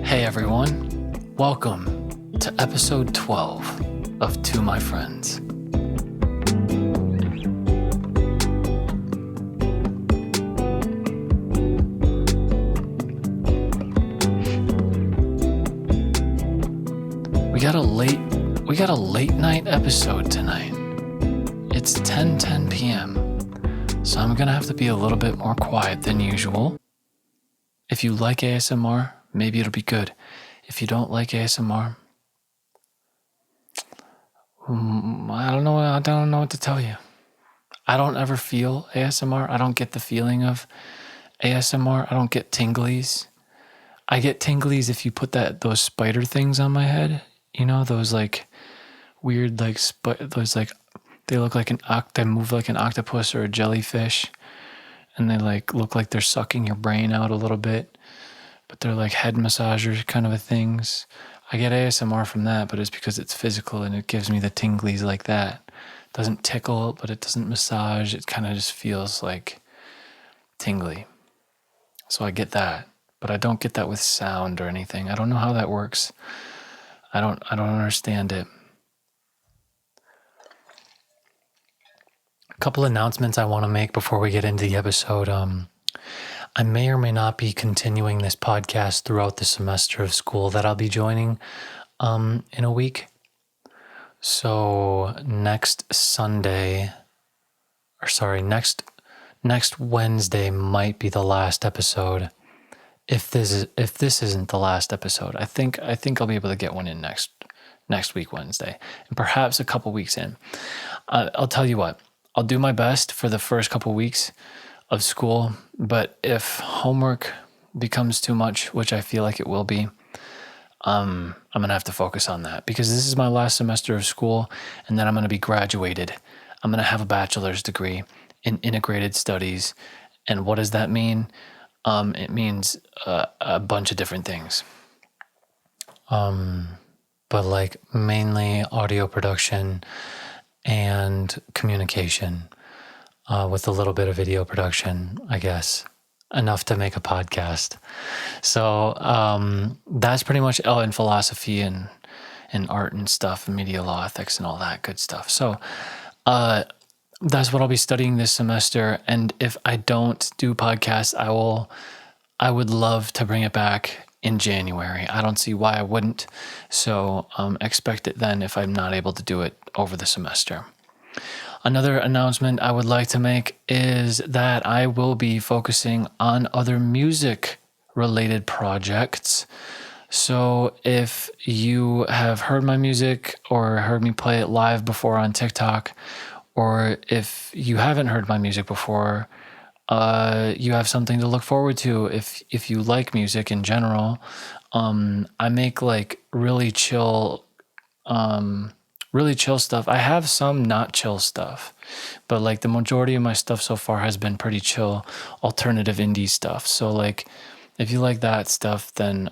Hey everyone, welcome to episode 12 of To My Friends. We got a late night episode tonight. It's 10:10 p.m. So I'm gonna have to be a little bit more quiet than usual. If you like ASMR, maybe it'll be good. If you don't like ASMR, I don't know what to tell you. I don't ever feel ASMR. I don't get the feeling of ASMR. I don't get tinglies. I get tinglies if you put those spider things on my head. You know, those like weird those like they look like they move like an octopus or a jellyfish, and they like look like they're sucking your brain out a little bit, but they're like head massager kind of things. I get ASMR from that, but it's because it's physical and it gives me the tinglies like that. It doesn't tickle, but it doesn't massage. It kind of just feels like tingly. So I get that, but I don't get that with sound or anything. I don't know how that works. I don't understand it. A couple announcements I want to make before we get into the episode. I may or may not be continuing this podcast throughout the semester of school that I'll be joining in a week. So next Wednesday might be the last episode. If this isn't the last episode, I think I'll be able to get one in next week Wednesday, and perhaps a couple weeks in. I'll tell you what, I'll do my best for the first couple weeks of school, but if homework becomes too much, which I feel like it will be, I'm gonna have to focus on that, because this is my last semester of school, and then I'm gonna be graduated. I'm gonna have a bachelor's degree in integrated studies, and what does that mean? It means a bunch of different things, but like mainly audio production and communication, with a little bit of video production, I guess, enough to make a podcast. So that's pretty much in philosophy and art and stuff, and media law, ethics, and all that good stuff. So that's what I'll be studying this semester. And if I don't do podcasts, I would love to bring it back in January. I don't see why I wouldn't. So expect it then if I'm not able to do it over the semester. Another announcement I would like to make is that I will be focusing on other music-related projects. So if you have heard my music or heard me play it live before on TikTok, or if you haven't heard my music before, you have something to look forward to. If you like music in general, I make like really chill stuff. I have some not chill stuff, but like the majority of my stuff so far has been pretty chill, alternative indie stuff. So like, if you like that stuff, then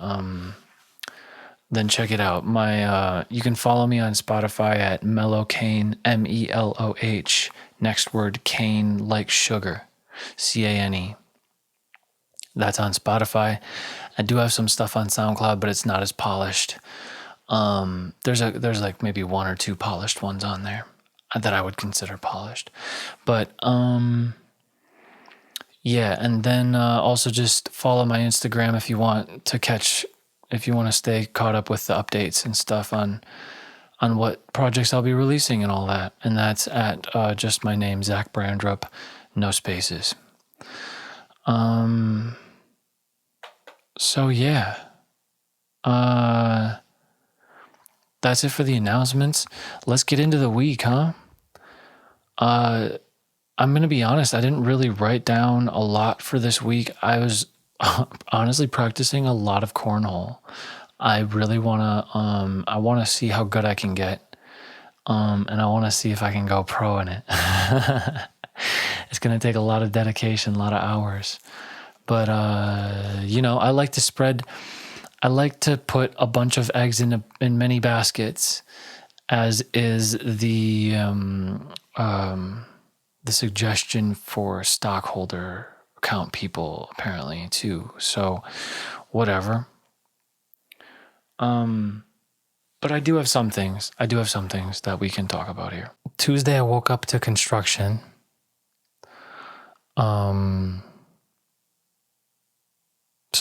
check it out. You can follow me on Spotify at Mellow Cane, MELOH, next word Cane like sugar, CANE. That's on Spotify. I do have some stuff on SoundCloud, but it's not as polished. There's like maybe one or two polished ones on there that I would consider polished, but yeah. And then also just follow my Instagram if you want to stay caught up with the updates and stuff on what projects I'll be releasing and all that. And that's at just my name, Zac Brandrup, no spaces. So yeah. That's it for the announcements. Let's get into the week, huh? I'm going to be honest, I didn't really write down a lot for this week. I was honestly practicing a lot of cornhole. I really want to see how good I can get. And I want to see if I can go pro in it. It's going to take a lot of dedication, a lot of hours. But, I like to put a bunch of eggs in many baskets, as is the suggestion for stockholder account people apparently too. So whatever. But I do have some things. That we can talk about here. Tuesday, I woke up to construction. So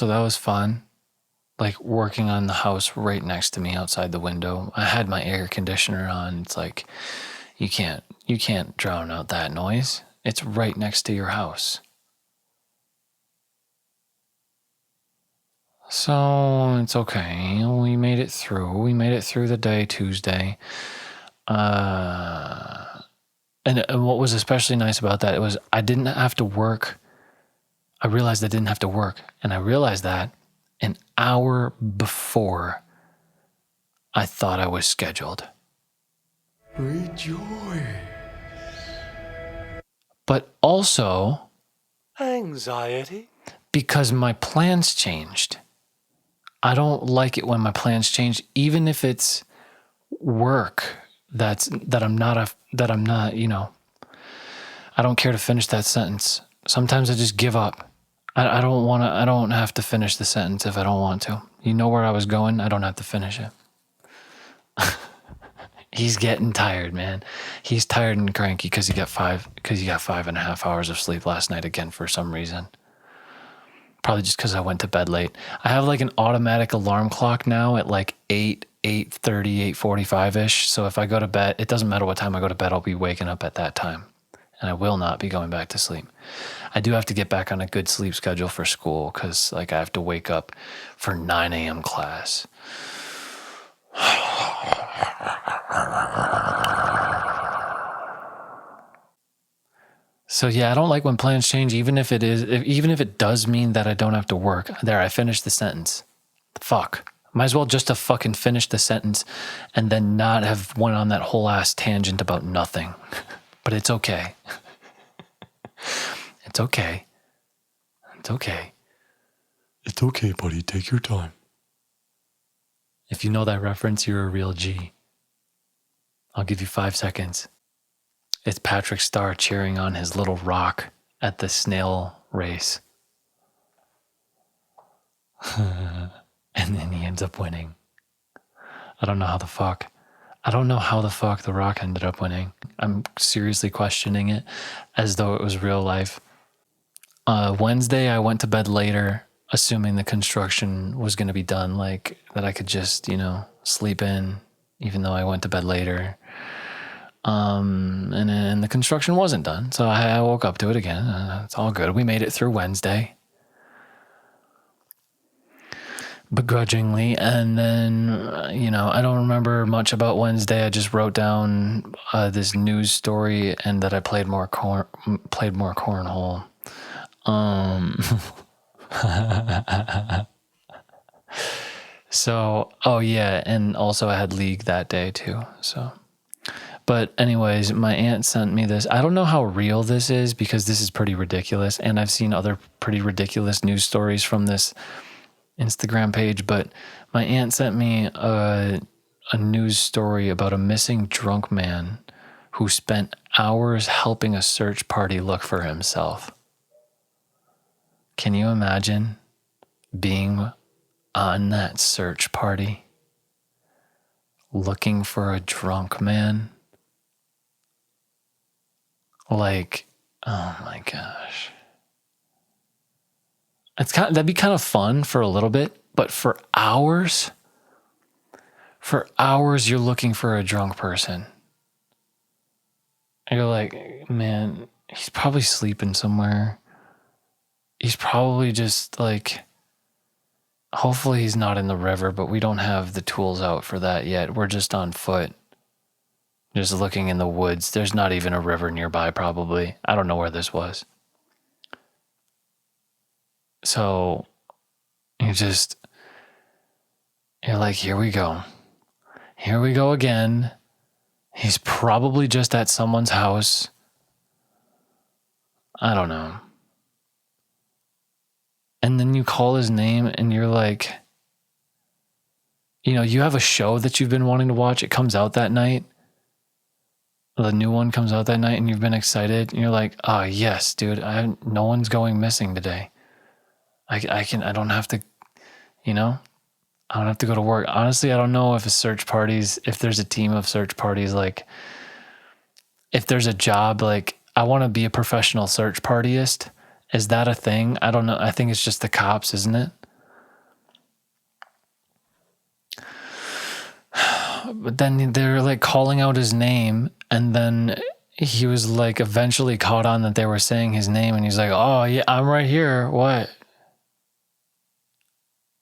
that was fun. Like working on the house right next to me outside the window. I had my air conditioner on. It's like, you can't drown out that noise. It's right next to your house. So it's okay. We made it through. We made it through the day Tuesday. And what was especially nice about that, it was I didn't have to work. I realized I didn't have to work. And I realized that an hour before I thought I was scheduled. Rejoice. But also Anxiety. because my plans changed. I don't like it when my plans change, even if it's work that I'm not, I don't care to finish that sentence. Sometimes I just give up. I don't have to finish the sentence if I don't want to. You know where I was going? I don't have to finish it. He's getting tired, man. He's tired and cranky because he got 5.5 hours of sleep last night again for some reason. Probably just because I went to bed late. I have like an automatic alarm clock now at like 8:30, 8:45-ish. So if I go to bed, it doesn't matter what time I go to bed, I'll be waking up at that time. And I will not be going back to sleep. I do have to get back on a good sleep schedule for school because like I have to wake up for 9 a.m. class. So yeah, I don't like when plans change, even if it does mean that I don't have to work. There, I finished the sentence. Fuck. Might as well just have fucking finished the sentence and then not have went on that whole ass tangent about nothing. But it's okay. It's okay. It's okay. It's okay, buddy. Take your time. If you know that reference, you're a real G. I'll give you 5 seconds. It's Patrick Star cheering on his little rock at the snail race. And then he ends up winning. I don't know how the fuck the rock ended up winning. I'm seriously questioning it as though it was real life. Wednesday, I went to bed later, assuming the construction was going to be done, like that I could just, sleep in, even though I went to bed later. And then the construction wasn't done. So I woke up to it again. It's all good. We made it through Wednesday. Begrudgingly. And then, I don't remember much about Wednesday. I just wrote down this news story and that I played more cornhole. So, oh yeah. And also I had league that day too. So. But anyways, my aunt sent me this. I don't know how real this is because this is pretty ridiculous. And I've seen other pretty ridiculous news stories from this Instagram page. But my aunt sent me a news story about a missing drunk man who spent hours helping a search party look for himself. Can you imagine being on that search party looking for a drunk man? Like, oh my gosh. That'd be kind of fun for a little bit, but for hours you're looking for a drunk person. And you're like, man, he's probably sleeping somewhere. He's probably just like, hopefully he's not in the river, but we don't have the tools out for that yet. We're just on foot. Just looking in the woods. There's not even a river nearby, probably. I don't know where this was. So you're like, here we go. Here we go again. He's probably just at someone's house. I don't know. And then you call his name and you're like, you have a show that you've been wanting to watch. It comes out that night. The new one comes out that night and you've been excited and you're like, oh yes, dude, no one's going missing today. I don't have to, I don't have to go to work. Honestly, I don't know if there's a team of search parties, like if there's a job, like I want to be a professional search partyist. Is that a thing? I don't know. I think it's just the cops, isn't it? But then they're like calling out his name, and then he was like eventually caught on that they were saying his name, and he's like, "Oh yeah, I'm right here. What?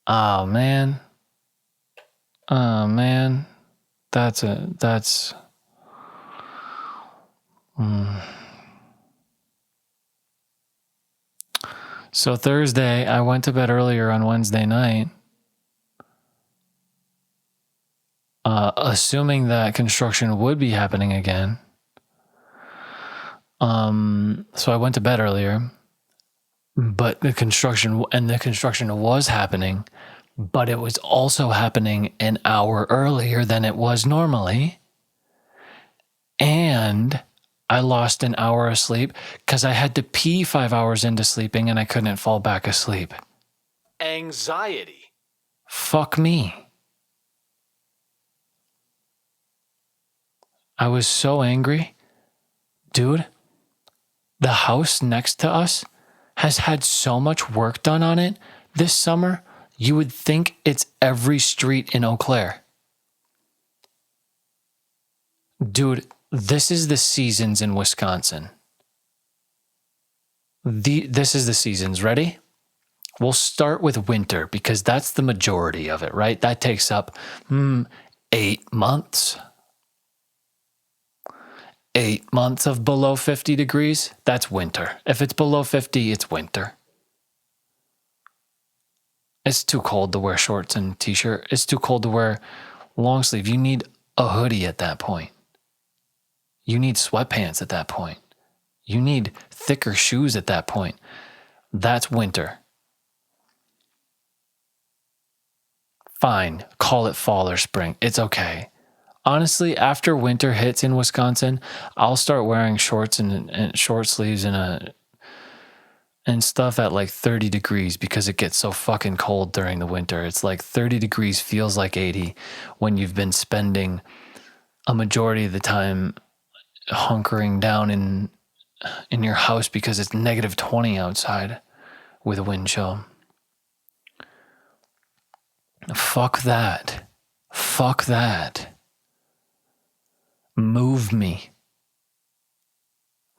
Oh man. Oh man. That's So Thursday, I went to bed earlier on Wednesday night, assuming that construction would be happening again. So I went to bed earlier, but the construction was happening, but it was also happening an hour earlier than it was normally. And I lost an hour of sleep because I had to pee 5 hours into sleeping and I couldn't fall back asleep. Anxiety. Fuck me. I was so angry. Dude, the house next to us has had so much work done on it this summer, you would think it's every street in Eau Claire. Dude, this is the seasons in Wisconsin. This is the seasons. Ready? We'll start with winter because that's the majority of it, right? That takes up 8 months. 8 months of below 50 degrees, that's winter. If it's below 50, it's winter. It's too cold to wear shorts and t-shirt. It's too cold to wear long sleeve. You need a hoodie at that point. You need sweatpants at that point. You need thicker shoes at that point. That's winter. Fine, call it fall or spring. It's okay. Honestly, after winter hits in Wisconsin, I'll start wearing shorts and short sleeves and stuff at like 30 degrees because it gets so fucking cold during the winter. It's like 30 degrees feels like 80 when you've been spending a majority of the time hunkering down in your house because it's negative 20 outside with a wind chill. Fuck that. Fuck that. Move me.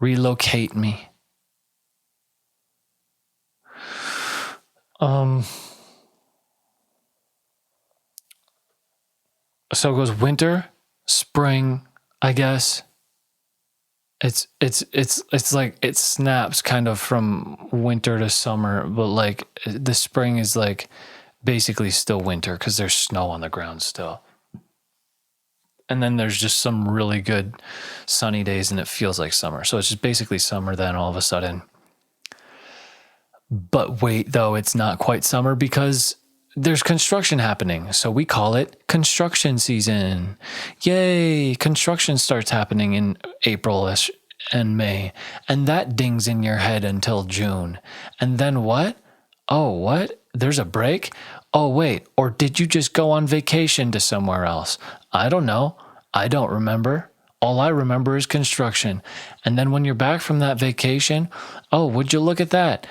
Relocate me. So it goes winter, spring, I guess. It's like it snaps kind of from winter to summer, but like the spring is like basically still winter because there's snow on the ground still. And then there's just some really good sunny days and it feels like summer. So it's just basically summer then all of a sudden. But wait, though, it's not quite summer because there's construction happening. So we call it construction season. Yay! Construction starts happening in April-ish and May. And that dings in your head until June. And then what? Oh, what? There's a break? Oh, wait. Or did you just go on vacation to somewhere else? I don't know. I don't remember. All I remember is construction. And then when you're back from that vacation, oh, would you look at that?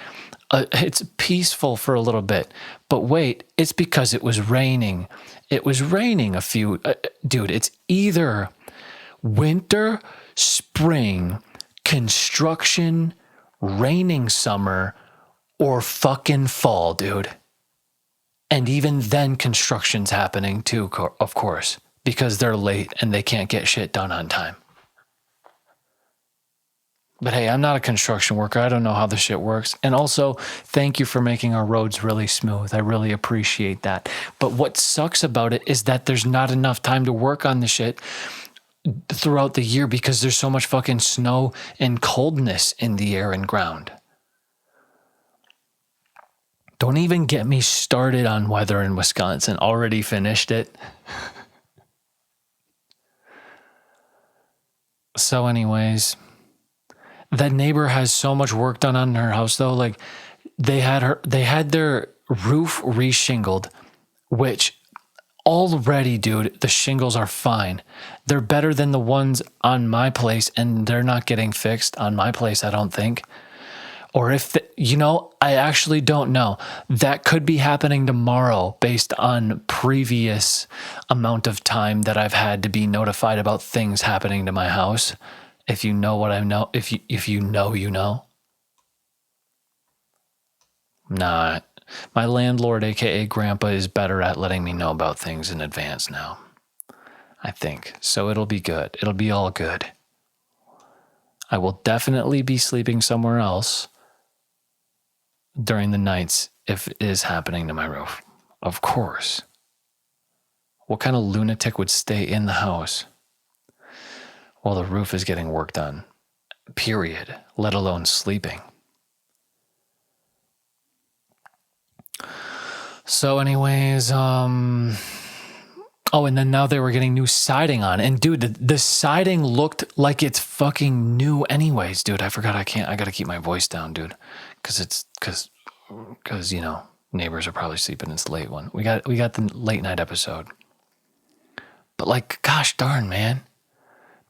It's peaceful for a little bit. But wait, it's because it was raining. It was raining dude, it's either winter, spring, construction, raining summer, or fucking fall, dude. And even then construction's happening too, of course, because they're late and they can't get shit done on time. But hey, I'm not a construction worker. I don't know how the shit works. And also, thank you for making our roads really smooth. I really appreciate that. But what sucks about it is that there's not enough time to work on the shit throughout the year because there's so much fucking snow and coldness in the air and ground. Don't even get me started on weather in Wisconsin. Already finished it. So anyways, that neighbor has so much work done on her house though. Like they had their roof reshingled, which already, dude, the shingles are fine. They're better than the ones on my place, and they're not getting fixed on my place, I don't think. Or if, I actually don't know. That could be happening tomorrow based on previous amount of time that I've had to be notified about things happening to my house. If you know what I know, if you know, you know. Nah, my landlord, aka Grandpa, is better at letting me know about things in advance now, I think. So it'll be good. It'll be all good. I will definitely be sleeping somewhere else during the nights if it is happening to my roof. Of course. What kind of lunatic would stay in the house while the roof is getting work done? Period. Let alone sleeping. So anyways, and then now they were getting new siding on. And dude, the siding looked like it's fucking new anyways, dude. I forgot I gotta keep my voice down, dude. Cause neighbors are probably sleeping. It's the late one. We got the late night episode. But like, gosh darn, man.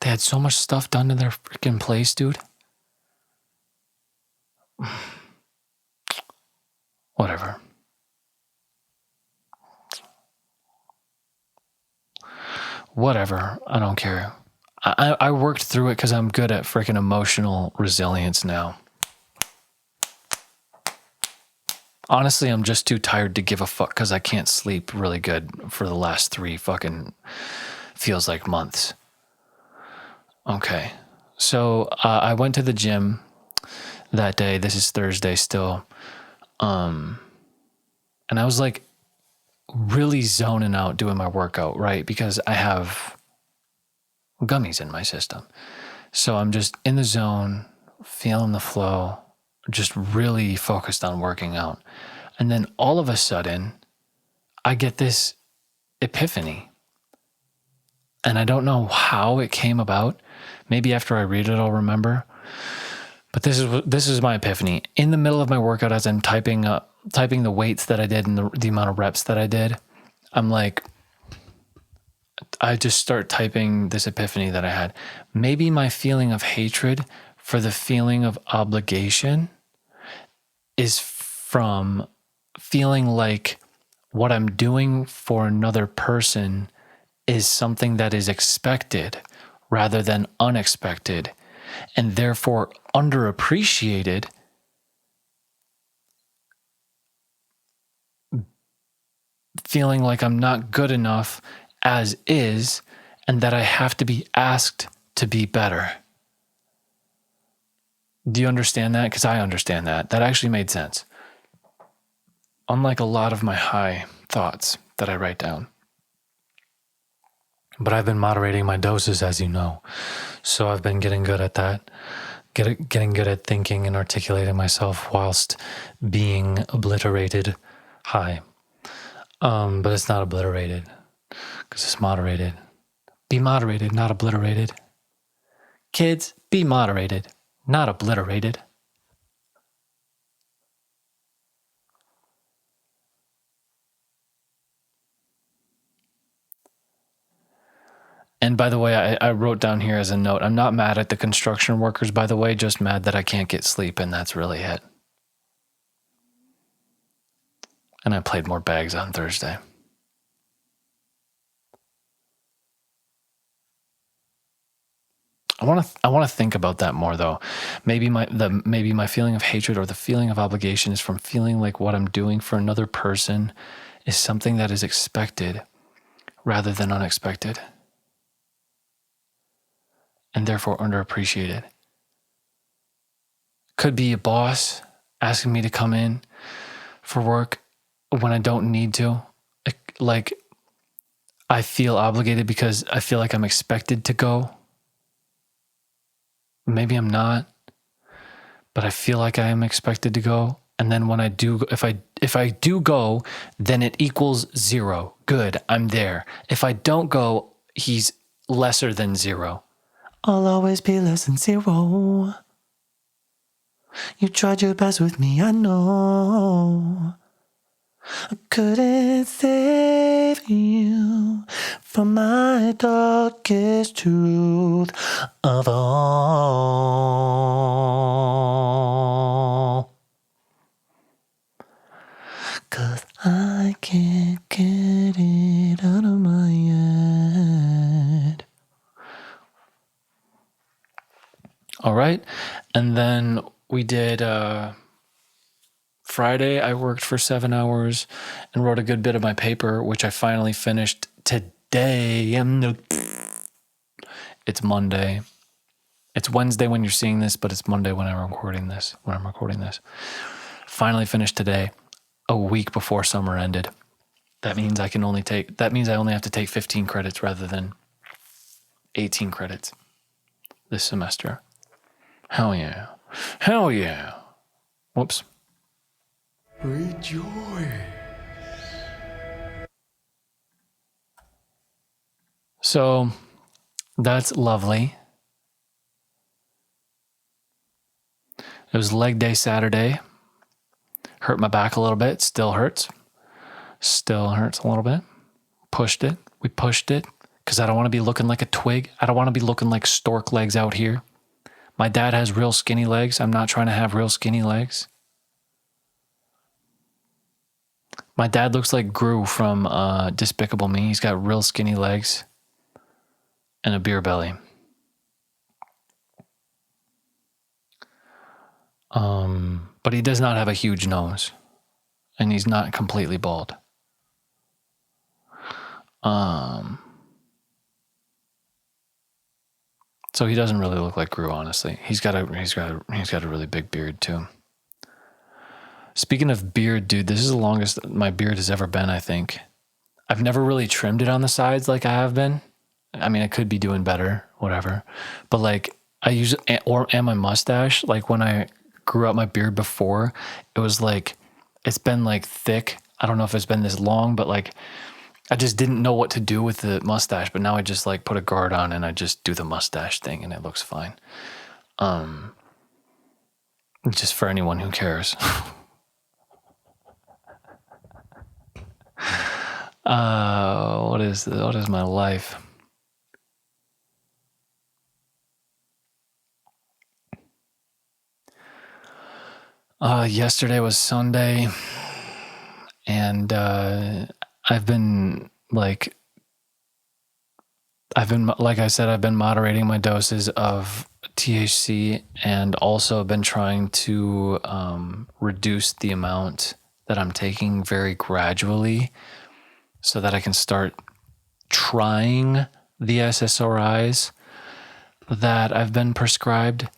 They had so much stuff done to their freaking place, dude. Whatever. Whatever. I don't care. I worked through it because I'm good at freaking emotional resilience now. Honestly, I'm just too tired to give a fuck because I can't sleep really good for the last 3 fucking feels like months. Okay. So I went to the gym that day. This is Thursday still. And I was like really zoning out doing my workout, right? Because I have gummies in my system. So I'm just in the zone, feeling the flow, just really focused on working out. And then all of a sudden, I get this epiphany. And I don't know how it came about. Maybe after I read it, I'll remember. But this is my epiphany. In the middle of my workout, as I'm typing the weights that I did and the amount of reps that I did, I'm like, I just start typing this epiphany that I had. Maybe my feeling of hatred for the feeling of obligation is from feeling like what I'm doing for another person is something that is expected rather than unexpected, and therefore underappreciated, feeling like I'm not good enough as is, and that I have to be asked to be better. Do you understand that? Because I understand that. That actually made sense. Unlike a lot of my high thoughts that I write down. But I've been moderating my doses, as you know. So I've been getting good at that. Getting good at thinking and articulating myself whilst being obliterated high. But it's not obliterated because it's moderated. Be moderated, not obliterated. Kids, be moderated, not obliterated. And by the way, I wrote down here as a note, I'm not mad at the construction workers, by the way, just mad that I can't get sleep, and that's really it. And I played more bags on Thursday. I want to think about that more though. Maybe my feeling of hatred or the feeling of obligation is from feeling like what I'm doing for another person is something that is expected rather than unexpected, and therefore underappreciated. Could be a boss asking me to come in for work when I don't need to. Like, I feel obligated because I feel like I'm expected to go. Maybe I'm not, but I feel like I am expected to go. And then when I do, if I do go, then it equals 0. Good, I'm there. If I don't go, he's lesser than 0. I'll always be less than 0. You tried your best with me, I know. I couldn't save you. from my darkest truth of all. 'Cause I can't get it out of my head. All right. And then we did Friday. I worked for 7 hours and wrote a good bit of my paper, which I finally finished today. It's Monday. It's Wednesday when you're seeing this, but it's Monday when I'm recording this. Finally finished today, a week before summer ended. That means I only have to take 15 credits rather than 18 credits this semester. Hell yeah. Hell yeah. Whoops. Rejoice. So that's lovely. It was leg day Saturday. Hurt my back a little bit. Still hurts. Still hurts a little bit. Pushed it. We pushed it because I don't want to be looking like a twig. I don't want to be looking like stork legs out here. My dad has real skinny legs. I'm not trying to have real skinny legs. My dad looks like Gru from Despicable Me. He's got real skinny legs and a beer belly. But he does not have a huge nose, and he's not completely bald. So he doesn't really look like Gru, honestly. He's got a really big beard too. Speaking of beard, dude, this is the longest my beard has ever been, I think. I've never really trimmed it on the sides like I have been. I mean, I could be doing better, whatever. But like I use and my mustache, like when I grew out my beard before, it was like, it's been like thick. I don't know if it's been this long, but like I just didn't know what to do with the mustache. But now I just like put a guard on and I just do the mustache thing and it looks fine. Just for anyone who cares. What is my life? Yesterday was Sunday, and I've been like I said, I've been moderating my doses of THC and also been trying to reduce the amount that I'm taking very gradually so that I can start trying the SSRIs that I've been prescribed.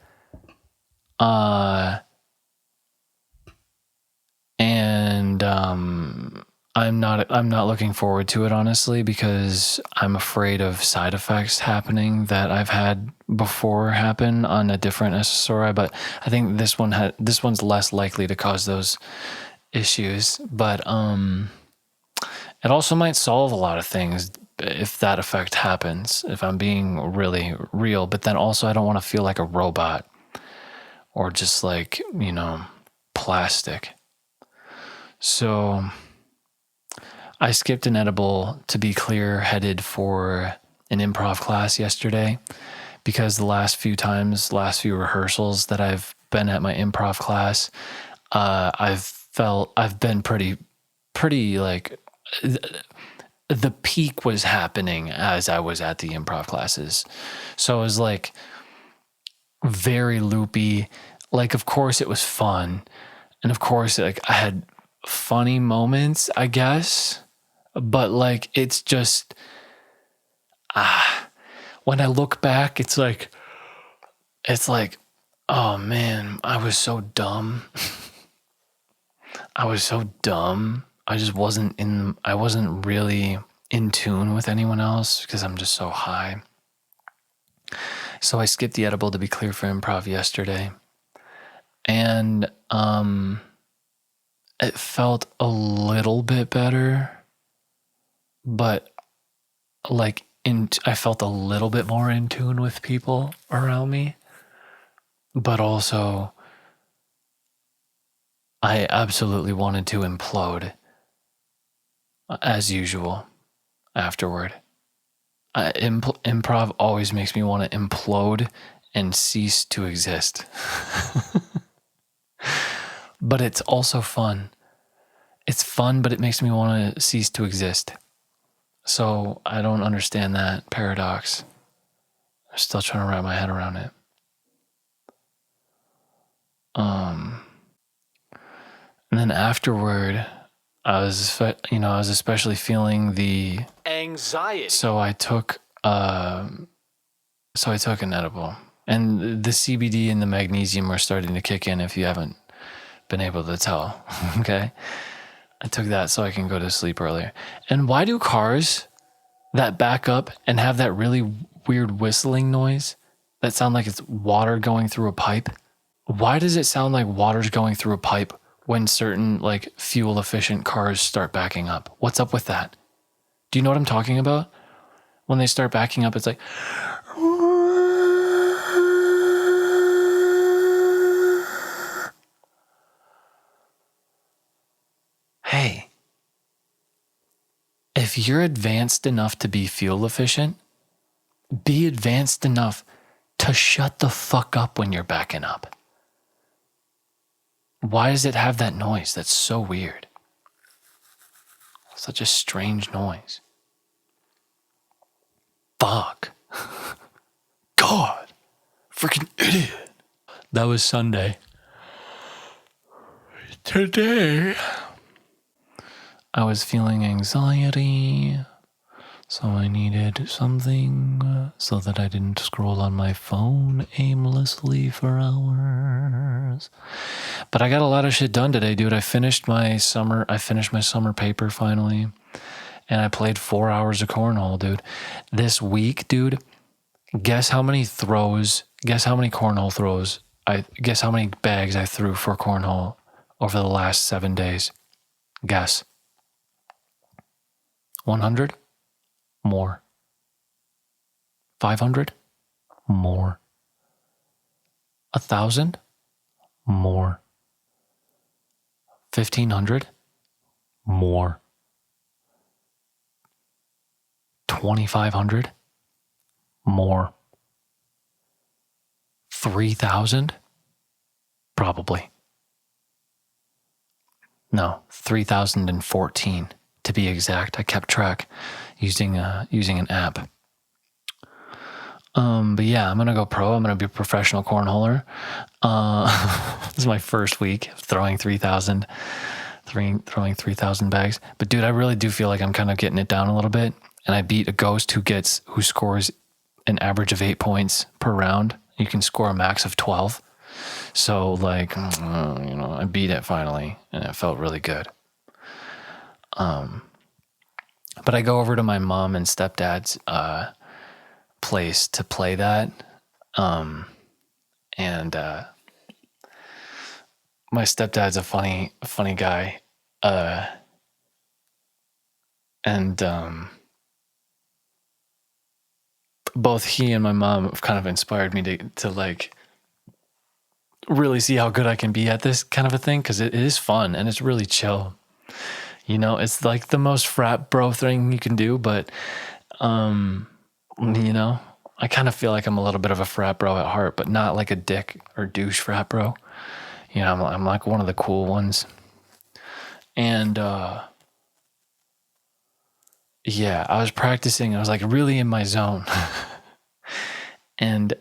And I'm not looking forward to it, honestly, because I'm afraid of side effects happening that I've had before happen on a different SSRI. But I think this one's less likely to cause those issues. But it also might solve a lot of things if that effect happens, if I'm being really real. But then also I don't want to feel like a robot or just like, plastic. So I skipped an edible to be clear-headed for an improv class yesterday because the last few rehearsals that I've been at my improv class, I've been pretty like the peak was happening as I was at the improv classes. So it was like very loopy. Like, of course it was fun. And of course, like I had funny moments, I guess. But like, it's just, when I look back, it's like, oh man, I was so dumb. I was so dumb. I wasn't really in tune with anyone else because I'm just so high. So I skipped the edible to be clear for improv yesterday. And it felt a little bit better, but like I felt a little bit more in tune with people around me. But also, I absolutely wanted to implode as usual afterward. Improv always makes me want to implode and cease to exist. But it's also fun. It's fun, but it makes me want to cease to exist. So I don't understand that paradox. I'm still trying to wrap my head around it. And then afterward, I was especially feeling the anxiety. So I took an edible, and the CBD and the magnesium are starting to kick in. If you haven't been able to tell, okay, I took that so I can go to sleep earlier. And why do cars that back up and have that really weird whistling noise that sound like it's water going through a pipe? Why does it sound like water's going through a pipe when certain like fuel efficient cars start backing up? What's up with that? Do you know what I'm talking about? When they start backing up, it's like, hey, if you're advanced enough to be fuel efficient, be advanced enough to shut the fuck up when you're backing up. Why does it have that noise? That's so weird. Such a strange noise. Fuck. God. Freaking idiot. That was Sunday. Today, I was feeling anxiety, so I needed something so that I didn't scroll on my phone aimlessly for hours. But I got a lot of shit done today, dude. I finished my summer paper finally, and I played 4 hours of cornhole, dude. This week, dude, guess how many cornhole throws, guess how many bags I threw for cornhole over the last 7 days. Guess. 100? More. 500? More. 1,000? More. 1,500? More. 2,500? More. 3,000? Probably. No, 3,014 to be exact. I kept track using an app. But yeah, I'm gonna go pro. I'm gonna be a professional cornholer. This is my first week of throwing 3,000 bags. But dude, I really do feel like I'm kind of getting it down a little bit. And I beat a ghost who scores an average of 8 points per round. You can score a max of 12. So like, I beat it finally, and it felt really good. But I go over to my mom and stepdad's place to play that. And my stepdad's a funny guy. And both he and my mom have kind of inspired me to like really see how good I can be at this kind of a thing, because it is fun and it's really chill. It's like the most frat bro thing you can do, but I kind of feel like I'm a little bit of a frat bro at heart, but not like a dick or douche frat bro. I'm like one of the cool ones. And yeah, I was practicing. I was like really in my zone. And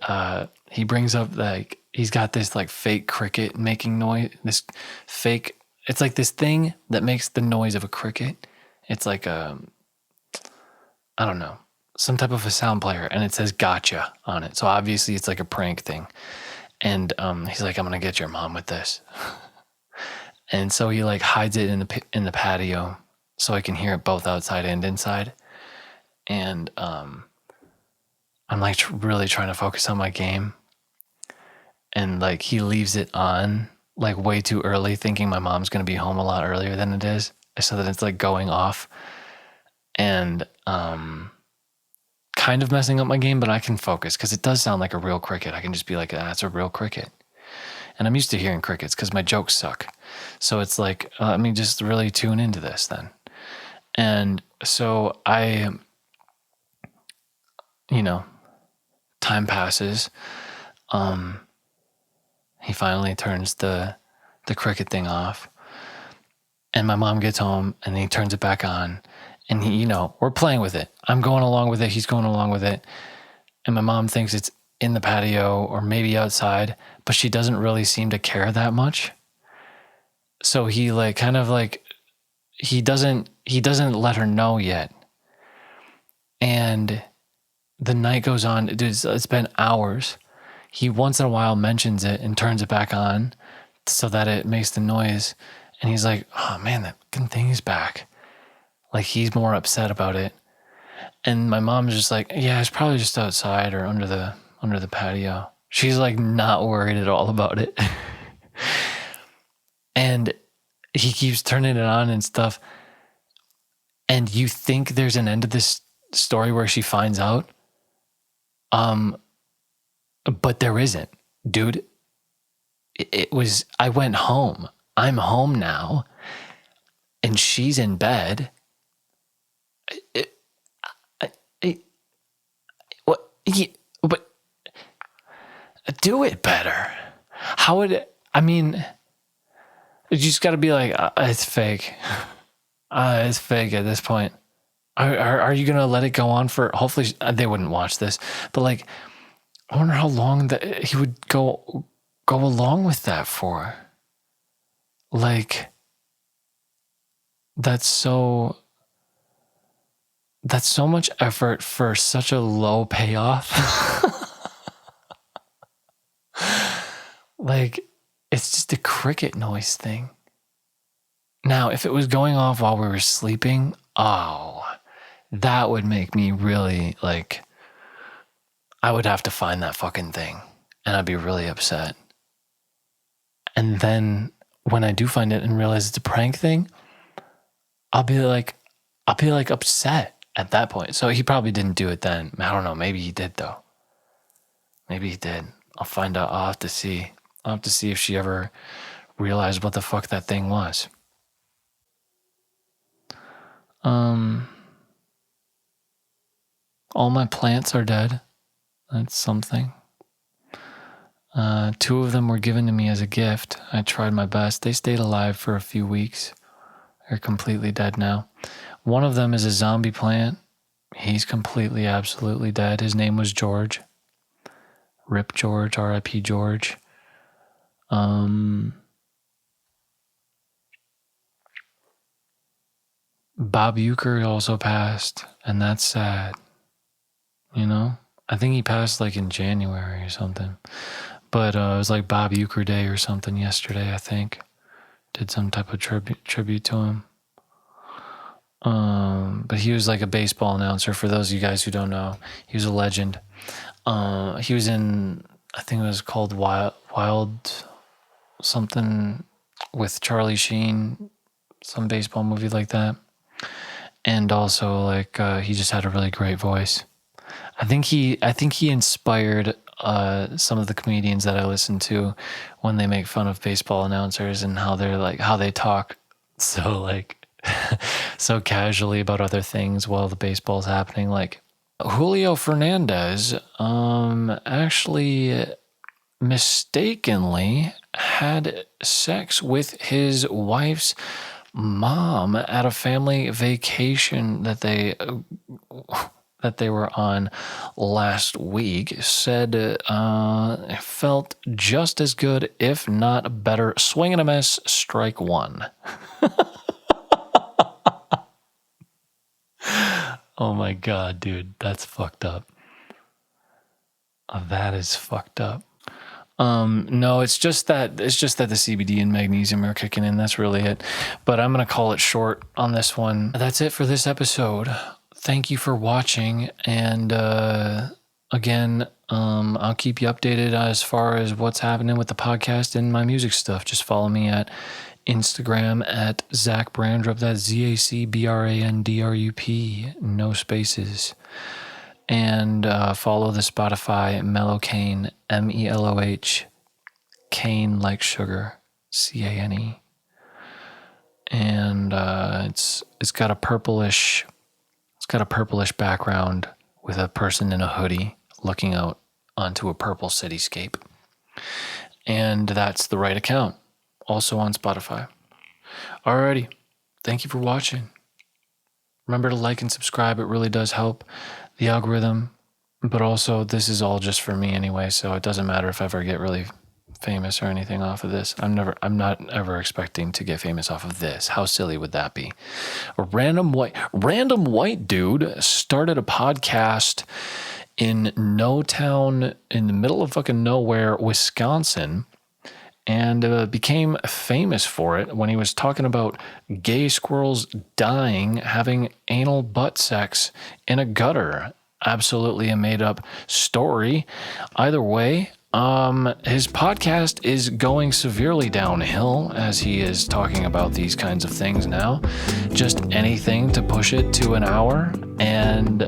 he brings up like he's got this like fake cricket making noise. It's like this thing that makes the noise of a cricket. It's like I don't know, some type of a sound player, and it says "gotcha" on it. So obviously it's like a prank thing. And he's like, "I'm gonna get your mom with this." And so he like hides it in the patio so I can hear it both outside and inside. And I'm like really trying to focus on my game. And like he leaves it on like way too early, thinking my mom's going to be home a lot earlier than it is, so that it's like going off and kind of messing up my game, but I can focus because it does sound like a real cricket. I can just be like, that's a real cricket. And I'm used to hearing crickets because my jokes suck. So it's like, let me just really tune into this then. And so I time passes. He finally turns the cricket thing off. And my mom gets home and he turns it back on. And he, we're playing with it. I'm going along with it. He's going along with it. And my mom thinks it's in the patio or maybe outside, but she doesn't really seem to care that much. So he he doesn't let her know yet. And the night goes on. It's been hours. He once in a while mentions it and turns it back on so that it makes the noise. And he's like, oh man, that fucking thing is back. Like, he's more upset about it. And my mom's just like, yeah, it's probably just outside or under the patio. She's like not worried at all about it. And he keeps turning it on and stuff. And you think there's an end to this story where she finds out. But there isn't, dude. I went home. I'm home now. And she's in bed. But do it better. How would it, you just got to be like, it's fake. It's fake at this point. Are you going to let it go on for, hopefully they wouldn't watch this, but like, I wonder how long that he would go along with that for. Like, that's so much effort for such a low payoff. Like, it's just a cricket noise thing. Now, if it was going off while we were sleeping, that would make me really, like, I would have to find that fucking thing and I'd be really upset. And then when I do find it and realize it's a prank thing, I'll be like upset at that point. So he probably didn't do it then. I don't know. Maybe he did though. Maybe he did. I'll find out. I'll have to see if she ever realized what the fuck that thing was. All my plants are dead. That's something. 2 of them were given to me as a gift. I tried my best. They stayed alive for a few weeks. They're completely dead now. One of them is a zombie plant. He's completely, absolutely dead. His name was George. Rip George, R.I.P. George. Bob Euchre also passed, and that's sad. I think he passed like in January or something. But it was like Bob Euchre Day or something yesterday, I think. Did some type of tribute to him. But he was like a baseball announcer, for those of you guys who don't know. He was a legend. He was in, I think it was called Wild something with Charlie Sheen, some baseball movie like that. And also like he just had a really great voice. I think he inspired some of the comedians that I listen to when they make fun of baseball announcers and how they talk so so casually about other things while the baseball's happening. Like Julio Fernandez actually mistakenly had sex with his wife's mom at a family vacation that they were on last week. Said it felt just as good, if not better. Swing and a miss, strike one. Oh my God, dude, that's fucked up. That is fucked up. No, it's just that the CBD and magnesium are kicking in. That's really it. But I'm going to call it short on this one. That's it for this episode. Thank you for watching. And again, I'll keep you updated as far as what's happening with the podcast and my music stuff. Just follow me at Instagram at Zac Brandrup. That's ZACBRANDRUP. No spaces. And follow the Spotify Mellow Cane, MELOH, Cane like sugar, CANE. And it's got a purplish background with a person in a hoodie looking out onto a purple cityscape. And that's the right account. Also on Spotify. Alrighty. Thank you for watching. Remember to like and subscribe. It really does help the algorithm. But also, this is all just for me anyway, so it doesn't matter if I ever get really famous or anything off of this. I'm not ever expecting to get famous off of this. How silly would that be? A random white dude started a podcast in No Town, in the middle of fucking nowhere, Wisconsin, and became famous for it when he was talking about gay squirrels dying having anal butt sex in a gutter. Absolutely a made-up story. Either way, his podcast is going severely downhill as he is talking about these kinds of things now. Just anything to push it to an hour, and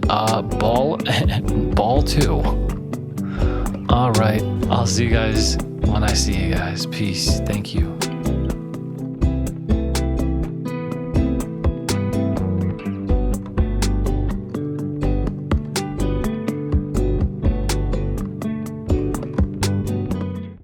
ball too. All right, I'll see you guys when I see you guys. Peace. Thank you.